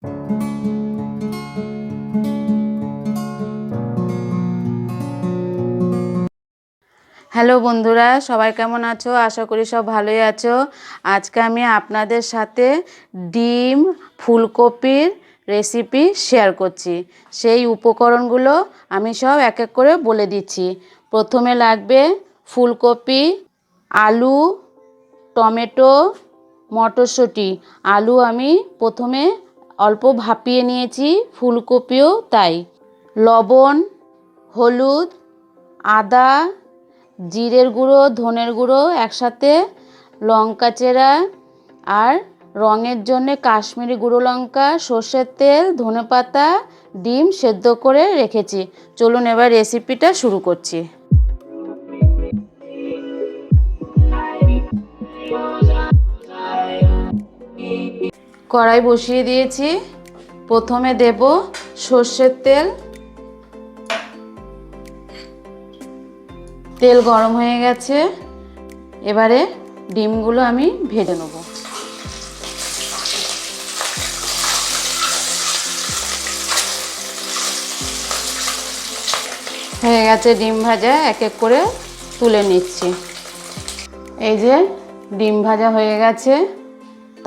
Hello বন্ধুরা, সবাই কেমন আছো? আশা করি সব ভালোই আছো। আজকে আমি আপনাদের সাথে ডিম ফুলকপির রেসিপি শেয়ার করছি। সেই উপকরণগুলো আমি সব এক এক করে বলে দিচ্ছি। প্রথমে লাগবে ফুলকপি, আলু, টমেটো, মটরশুঁটি। আলু আমি প্রথমে অল্প ভাপিয়ে নিয়েছি, ফুলকপিও তাই। লবণ, হলুদ, আদা, জিরের গুঁড়ো, ধনের গুঁড়ো একসাথে, লঙ্কা চেরা আর রঙের জন্যে কাশ্মীরি গুঁড়ো লঙ্কা, সর্ষের তেল, ধনেপাতা, ডিম সেদ্ধ করে রেখেছি। চলুন এবার রেসিপিটা শুরু করছি। কড়াই বসিয়ে দিয়েছি। প্রথমে দেব সর্ষের তেল। তেল গরম হয়ে গেছে, এবারে ডিমগুলো আমি ভেজে নেব। হয়ে গেছে ডিম ভাজা, এক এক করে তুলে নিচ্ছি। এই যে ডিম ভাজা হয়ে গেছে,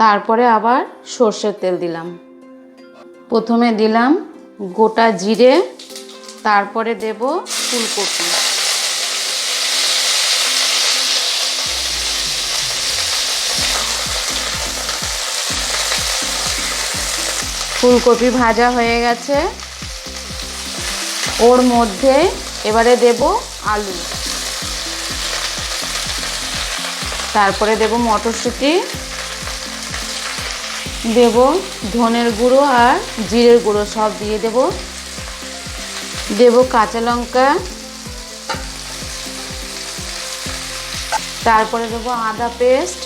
তারপরে আবার সর্ষের তেল দিলাম। প্রথমে দিলাম গোটা জিরে, তারপরে দেব ফুলকপি। ফুলকপি ভাজা হয়ে গেছে, ওর মধ্যে এবারে দেব আলু, তারপরে দেব মটরশুঁটি, দেব ধনের গুঁড়ো আর জিরের গুঁড়ো সব দিয়ে দেব। দেব কাঁচা লঙ্কা, তারপরে দেব আদা পেস্ট,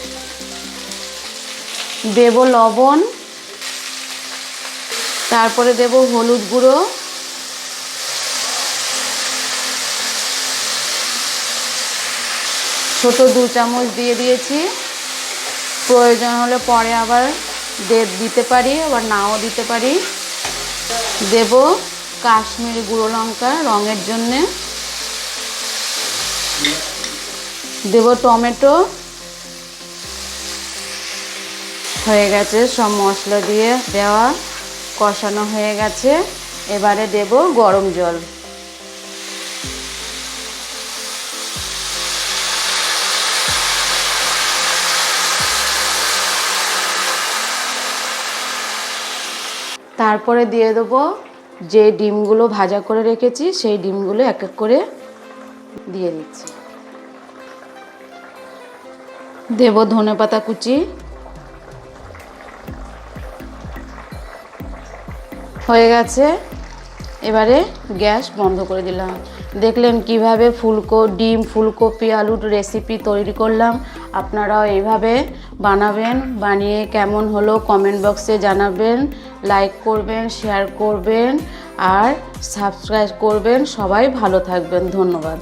দেব লবণ, তারপরে দেব হলুদ গুঁড়ো, ছোট 2 চামচ দিয়ে দিয়েছি। প্রয়োজন হলে পরে আবার দিতে পারি, আবার নাও দিতে পারি। দেব কাশ্মীরি গুঁড়ো লঙ্কা রঙের জন্যে, দেব টমেটো। হয়ে গেছে সব মশলা দিয়ে দেওয়া, কষানো হয়ে গেছে। এবারে দেব গরম জল। তারপরে দিয়ে দেব যে ডিমগুলো ভাজা করে রেখেছি, সেই ডিমগুলো এক এক করে দিয়ে দিচ্ছি। দেব ধনেপাতা কুচি। হয়ে গেছে, এবারে গ্যাস বন্ধ করে দিলাম। দেখলেন কিভাবে ডিম ফুলকপি আলুর রেসিপি তৈরি করলাম। আপনারাও এইভাবে বানাবেন, বানিয়ে কেমন হলো কমেন্ট বক্সে জানাবেন। লাইক করবেন, শেয়ার করবেন আর সাবস্ক্রাইব করবেন। সবাই ভালো থাকবেন। ধন্যবাদ।